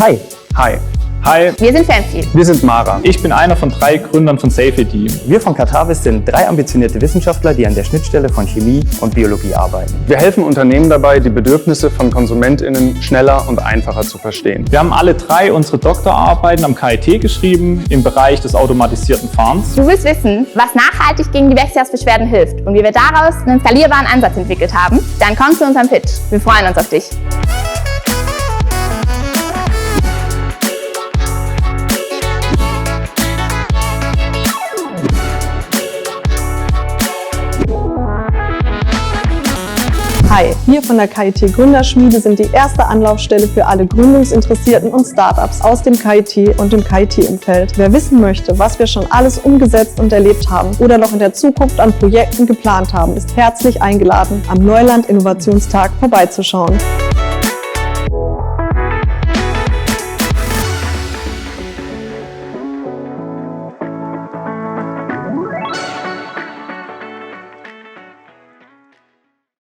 Hi. Hi. Hi. Wir sind Fancy. Wir sind Mara. Ich bin einer von 3 Gründern von SafeID. Wir von Katavis sind 3 ambitionierte Wissenschaftler, die an der Schnittstelle von Chemie und Biologie arbeiten. Wir helfen Unternehmen dabei, die Bedürfnisse von KonsumentInnen schneller und einfacher zu verstehen. Wir haben alle 3 unsere Doktorarbeiten am KIT geschrieben im Bereich des automatisierten Fahrens. Du willst wissen, was nachhaltig gegen die Wechseljahrsbeschwerden hilft und wie wir daraus einen skalierbaren Ansatz entwickelt haben? Dann komm zu unserem Pitch. Wir freuen uns auf dich. Hi, wir von der KIT Gründerschmiede sind die erste Anlaufstelle für alle Gründungsinteressierten und Startups aus dem KIT und dem KIT-Umfeld. Wer wissen möchte, was wir schon alles umgesetzt und erlebt haben oder noch in der Zukunft an Projekten geplant haben, ist herzlich eingeladen, am Neuland Innovationstag vorbeizuschauen.